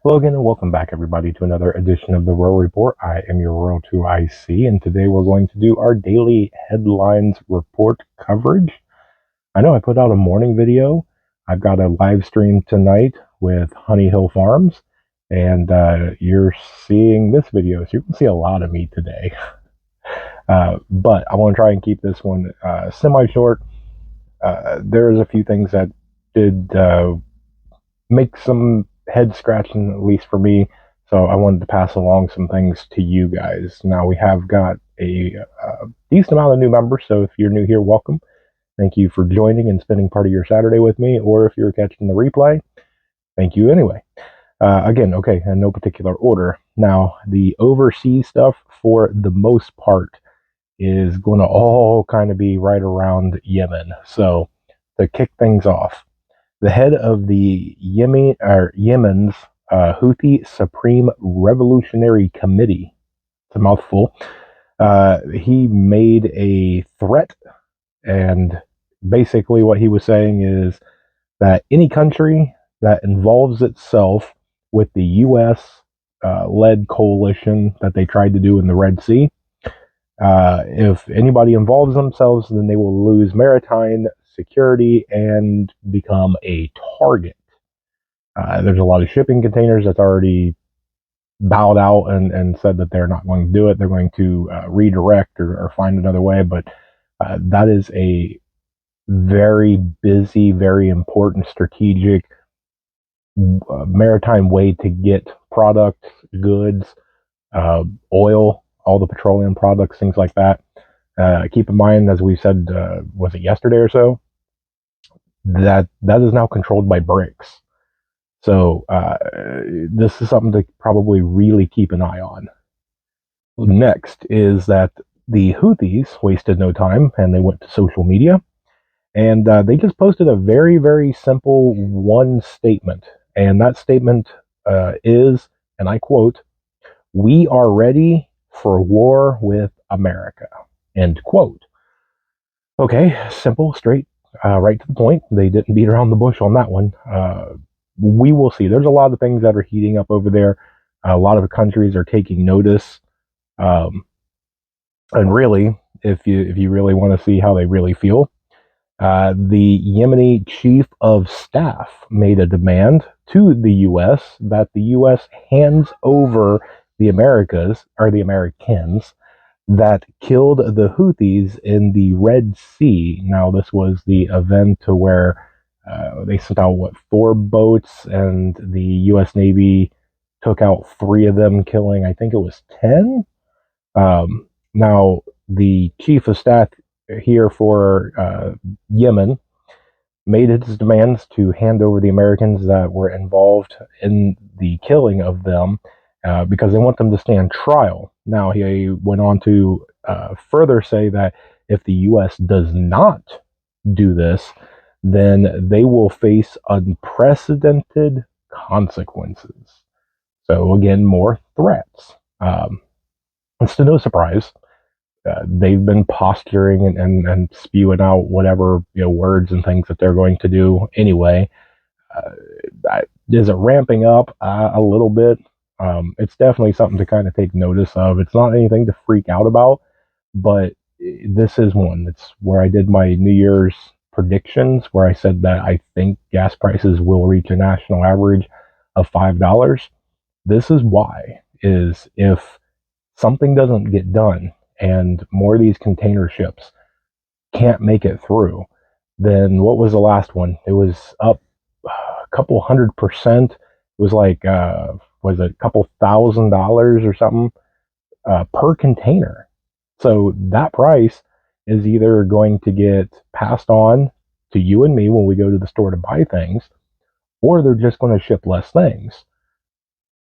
Hello again, and welcome back, everybody, to another edition of the Royal Report. I am your Royal 2IC, and today we're going to do our daily headlines report coverage. I know I put out a morning video. I've got a live stream tonight with Honey Hill Farms, and you're seeing this video, so you can see a lot of me today. But I want to try and keep this one semi-short. There's a few things that did make some head scratching, at least for me. So I wanted to pass along some things to you guys. Now we have got a decent amount of new members, so if you're new here, welcome. Thank you for joining and spending part of your Saturday with me, or if you're catching the replay, thank you anyway. Again, okay, in no particular order. Now, the overseas stuff, for the most part, is going to all kind of be right around Yemen. So, to kick things off, the head of the Yemen's Houthi Supreme Revolutionary Committee, it's a mouthful, he made a threat, and basically what he was saying is that any country that involves itself with the U.S. led coalition that they tried to do in the Red Sea, if anybody involves themselves, then they will lose maritime security and become a target. There's a lot of shipping containers that's already bowed out and said that they're not going to do it. They're going to redirect or find another way. But that is a very busy, very important strategic maritime way to get products, goods, oil, all the petroleum products, things like that. Keep in mind, as we said, was it yesterday or so, that is now controlled by BRICS. So this is something to probably really keep an eye on. Next is that the Houthis wasted no time and they went to social media and they just posted a very, very simple one statement. And that statement is, and I quote, "We are ready for war with America." End quote. Okay, simple, straight, right to the point. They didn't beat around the bush on that one. We will see. There's a lot of things that are heating up over there. A lot of countries are taking notice. And really, if you really want to see how they really feel, the Yemeni chief of staff made a demand to the U.S. that the U.S. hands over the Americans that killed the Houthis in the Red Sea. Now, this was the event to where they sent out, 4 boats, and the U.S. Navy took out 3 of them, killing, I think it was 10. Now, the chief of staff here for Yemen made his demands to hand over the Americans that were involved in the killing of them because they want them to stand trial. Now, he went on to further say that if the U.S. does not do this, then they will face unprecedented consequences. So, again, more threats. It's to no surprise. They've been posturing and spewing out whatever words and things that they're going to do anyway. Is it ramping up a little bit? It's definitely something to kind of take notice of. It's not anything to freak out about, but this is one. It's where I did my New Year's predictions, where I said that I think gas prices will reach a national average of $5. This is why, is if something doesn't get done and more of these container ships can't make it through, then what was the last one? It was up a couple 100%. It was like, was it a couple $1,000s or something per container? So that price is either going to get passed on to you and me when we go to the store to buy things, or they're just going to ship less things.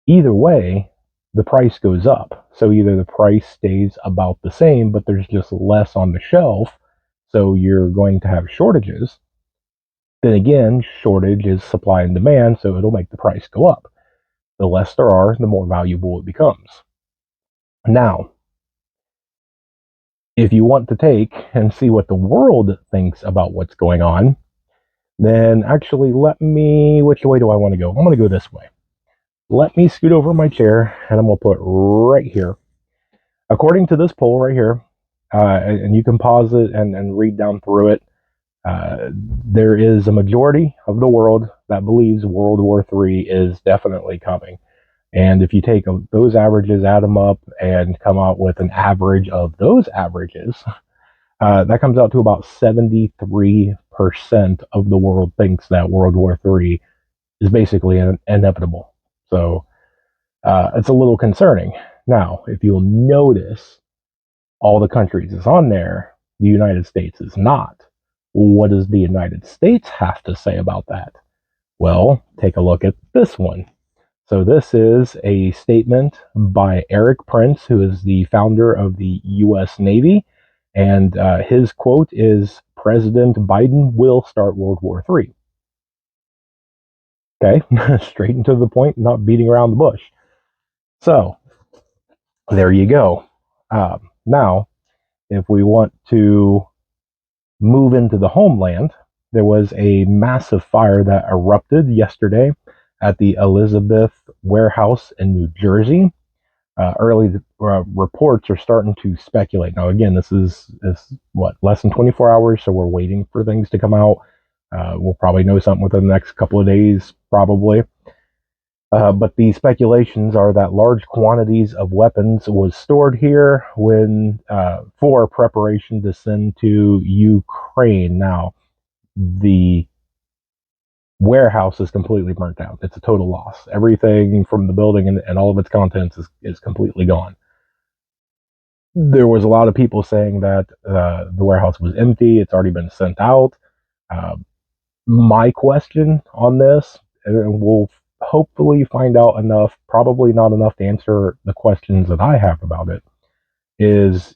Either way, the price goes up. So either the price stays about the same, but there's just less on the shelf, so you're going to have shortages. Then again, shortage is supply and demand, so it'll make the price go up. The less there are, the more valuable it becomes. Now, if you want to take and see what the world thinks about what's going on, then actually which way do I want to go? I'm going to go this way. let me scoot over my chair and I'm going to put it right here. According to this poll right here, and you can pause it and read down through it, there is a majority of the world that believes World War III is definitely coming. And if you take those averages, add them up, and come out with an average of those averages, that comes out to about 73% of the world thinks that World War III is basically inevitable. So it's a little concerning. Now, if you'll notice, all the countries is on there, the United States is not. What does the United States have to say about that? Well, take a look at this one. So this is a statement by Eric Prince, who is the founder of the U.S. Navy, and his quote is, "President Biden will start World War III." Okay, straight and to the point, not beating around the bush. So there you go. Now, if we want to move into the homeland, there was a massive fire that erupted yesterday at the Elizabeth warehouse in New Jersey. Early reports are starting to speculate. Now, again, this is what, less than 24 hours, so we're waiting for things to come out. We'll probably know something within the next couple of days, probably. But the speculations are that large quantities of weapons was stored here when for preparation to send to Ukraine. Now, the warehouse is completely burnt down. It's a total loss. Everything from the building and all of its contents is completely gone. There was a lot of people saying that the warehouse was empty. It's already been sent out. My question on this, and we'll hopefully find out enough, probably not enough to answer the questions that I have about it, is,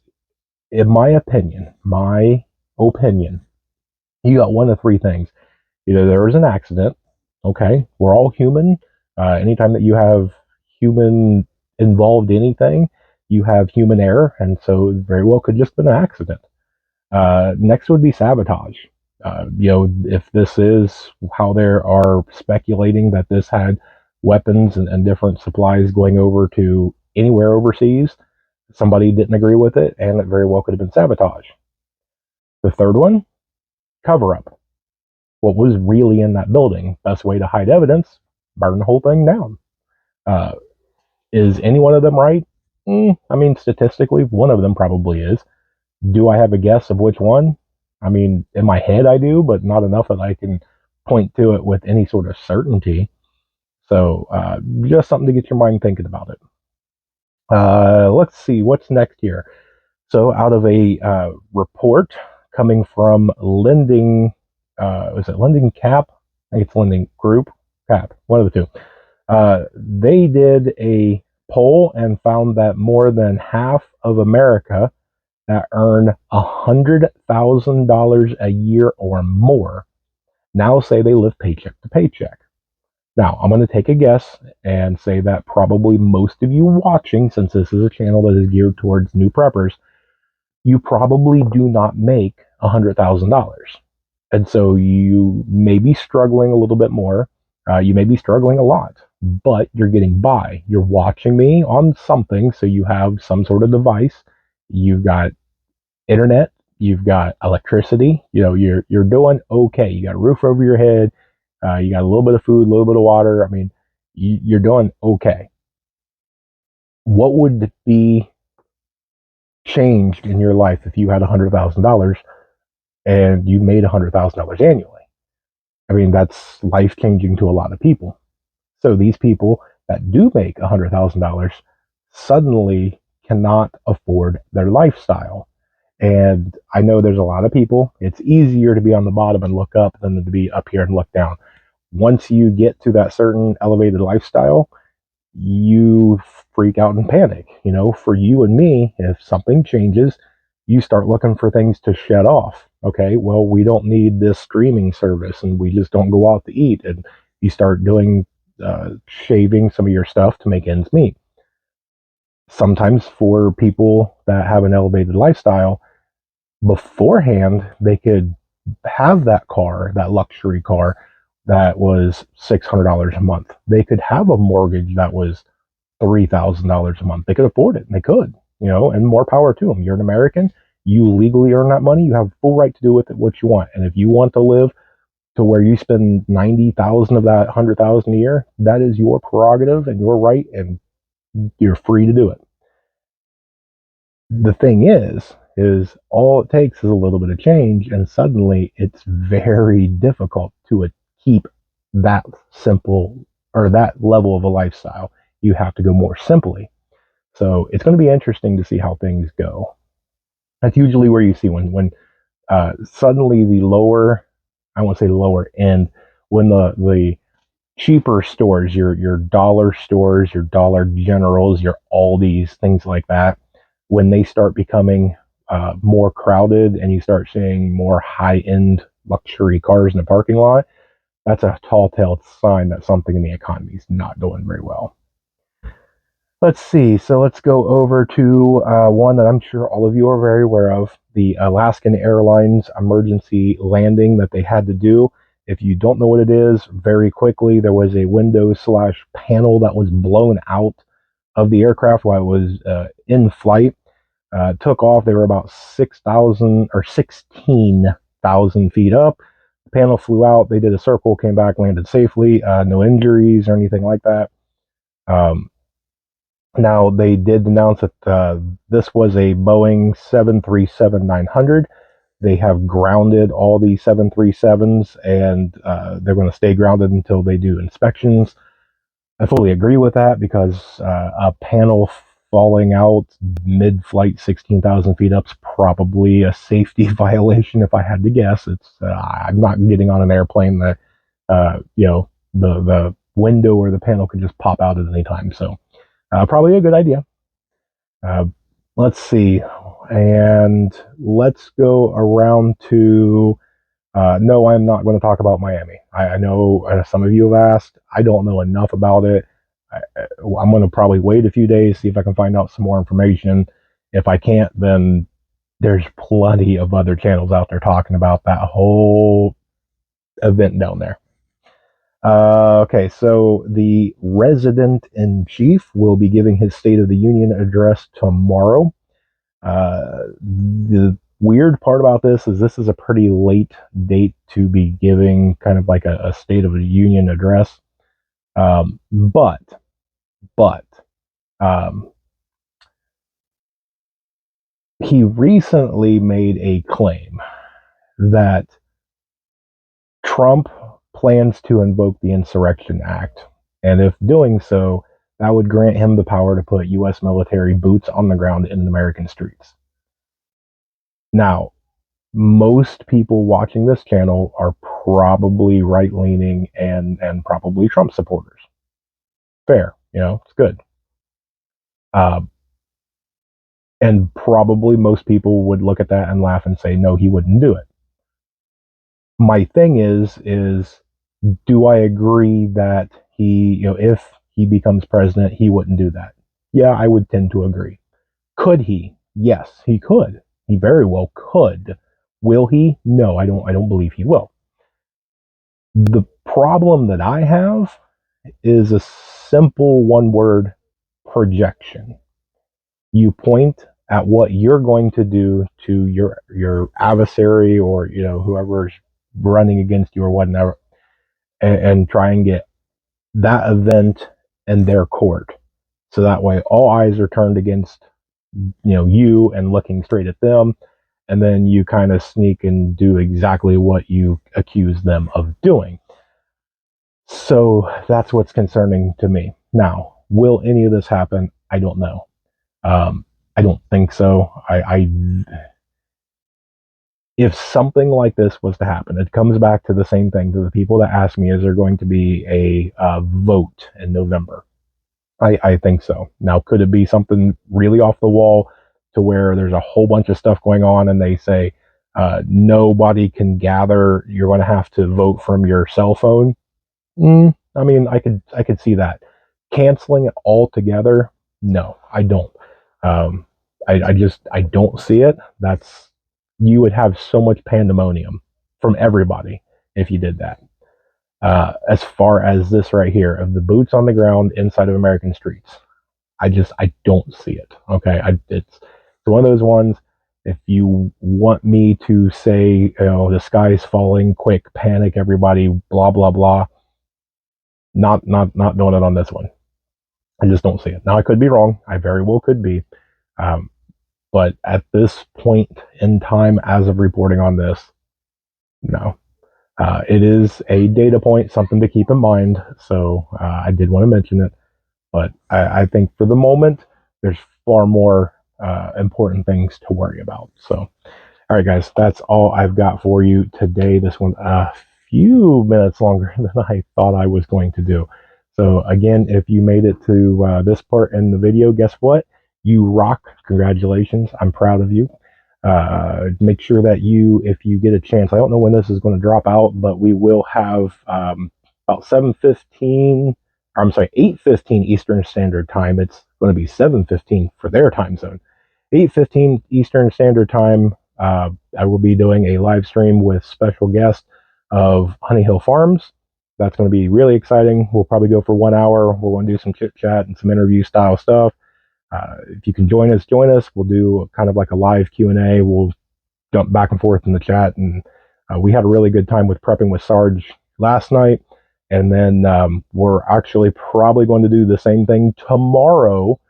in my opinion, you got one of three things. Either there was an accident, okay, we're all human. Anytime that you have human involved anything, you have human error, and so it very well could just been an accident. Next would be sabotage. If this is how they are speculating that this had weapons and different supplies going over to anywhere overseas, somebody didn't agree with it, and it very well could have been sabotage. The third one, cover up. What was really in that building? Best way to hide evidence, burn the whole thing down. Is any one of them right? I mean, statistically, one of them probably is. Do I have a guess of which one? I mean, in my head I do, but not enough that I can point to it with any sort of certainty. So just something to get your mind thinking about it. Let's see, what's next here? So out of a report coming from Lending, is it Lending Cap? I think it's Lending Group, Cap, one of the two. They did a poll and found that more than half of America that earn $100,000 a year or more now say they live paycheck to paycheck. Now, I'm going to take a guess and say that probably most of you watching, since this is a channel that is geared towards new preppers, you probably do not make $100,000. And so you may be struggling a little bit more. You may be struggling a lot, but you're getting by. You're watching me on something, so you have some sort of device. You've got internet, you've got electricity, you're doing okay. You got a roof over your head, you got a little bit of food, a little bit of water. I mean, you're doing okay. What would be changed in your life if you had $100,000 and you made $100,000 annually? I mean, that's life changing to a lot of people. So these people that do make $100,000 suddenly cannot afford their lifestyle. And I know there's a lot of people, it's easier to be on the bottom and look up than to be up here and look down. Once you get to that certain elevated lifestyle, you freak out and panic. For you and me, if something changes, you start looking for things to shut off. Okay, well, we don't need this streaming service, and we just don't go out to eat. And you start doing shaving some of your stuff to make ends meet. Sometimes for people that have an elevated lifestyle, beforehand, they could have that car, that luxury car, that was $600 a month. They could have a mortgage that was $3,000 a month. They could afford it. And they could, and more power to them. You're an American. You legally earn that money. You have full right to do with it what you want. And if you want to live to where you spend 90,000 of that 100,000 a year, that is your prerogative and your right, and you're free to do it. The thing is all it takes is a little bit of change, and suddenly it's very difficult to keep that simple or that level of a lifestyle. You have to go more simply. So it's going to be interesting to see how things go. That's usually where you see when suddenly the lower, I won't say lower end, when the cheaper stores, your dollar stores, your Dollar Generals, your Aldi's, things like that, when they start becoming more crowded and you start seeing more high-end luxury cars in the parking lot, that's a tall-tale sign that something in the economy is not doing very well. Let's see. So let's go over to one that I'm sure all of you are very aware of, the Alaskan Airlines emergency landing that they had to do. If you don't know what it is, very quickly, there was a window / panel that was blown out of the aircraft while it was in flight. Took off. They were about 6,000 or 16,000 feet up. The panel flew out. They did a circle, came back, landed safely. No injuries or anything like that. Now, they did announce that this was a Boeing 737-900. They have grounded all the 737s, and they're going to stay grounded until they do inspections. I fully agree with that because a panel falling out mid-flight 16,000 feet up is probably a safety violation if I had to guess. I'm not getting on an airplane that, the window or the panel could just pop out at any time. So probably a good idea. Let's see. And let's go around to, no, I'm not going to talk about Miami. I know some of you have asked. I don't know enough about it. I'm going to probably wait a few days, see if I can find out some more information. If I can't, then there's plenty of other channels out there talking about that whole event down there. Okay, so the Resident-in-Chief will be giving his State of the Union address tomorrow. The weird part about this is a pretty late date to be giving kind of like a State of the Union address. But he recently made a claim that Trump plans to invoke the Insurrection Act, and if doing so, that would grant him the power to put U.S. military boots on the ground in American streets. Now, most people watching this channel are probably right-leaning and probably Trump supporters. Fair, it's good. And probably most people would look at that and laugh and say, no, he wouldn't do it. My thing is do I agree that he, if he becomes president, he wouldn't do that? Yeah, I would tend to agree. Could he? Yes, he could. He very well could. Will he? No, I don't believe he will. The problem that I have is a simple one-word: projection. You point at what you're going to do to your adversary or whoever's running against you or whatever, and try and get that event in their court. So that way all eyes are turned against you and looking straight at them, and then you kind of sneak and do exactly what you accuse them of doing. So that's what's concerning to me. Now, will any of this happen? I don't know. I don't think so. If something like this was to happen, it comes back to the same thing, to the people that ask me, is there going to be a vote in November? I think so. Now, could it be something really off the wall to where there's a whole bunch of stuff going on and they say nobody can gather, you're going to have to vote from your cell phone? I mean, I could see that. Canceling it altogether? No, I don't. I don't see it. You would have so much pandemonium from everybody if you did that. As far as this right here, of the boots on the ground inside of American streets, I don't see it. Okay, it's one of those ones. If you want me to say, the sky's falling, quick, panic, everybody, blah blah blah, not doing it on this one. I just don't see it. Now I could be wrong. I very well could be. Um, but at this point in time, as of reporting on this, no. It is a data point, something to keep in mind. So I did want to mention it. But I think for the moment, there's far more important things to worry about. So, all right, guys, that's all I've got for you today. This one a few minutes longer than I thought I was going to do. So, again, if you made it to this part in the video, guess what? You rock. Congratulations. I'm proud of you. Make sure that if you get a chance, I don't know when this is going to drop out, but we will have about 7:15. I'm sorry, 8:15 Eastern Standard Time. It's going to be 7:15 for their time zone. 8:15 Eastern Standard Time. I will be doing a live stream with special guest of Honey Hill Farms. That's going to be really exciting. We'll probably go for 1 hour. We're going to do some chit chat and some interview style stuff. If you can join us, join us. We'll do kind of like a live Q&A. We'll jump back and forth in the chat. And we had a really good time with prepping with Sarge last night. And then we're actually probably going to do the same thing tomorrow.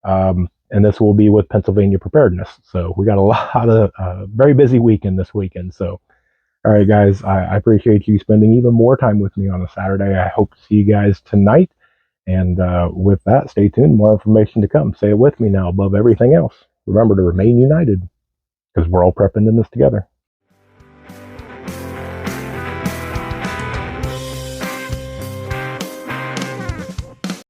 And this will be with Pennsylvania preparedness. So we got a lot of very busy weekend this weekend. So, all right, guys, I appreciate you spending even more time with me on a Saturday. I hope to see you guys tonight. And with that, stay tuned. More information to come. Say it with me now. Above everything else, remember to remain united, because we're all prepping in this together.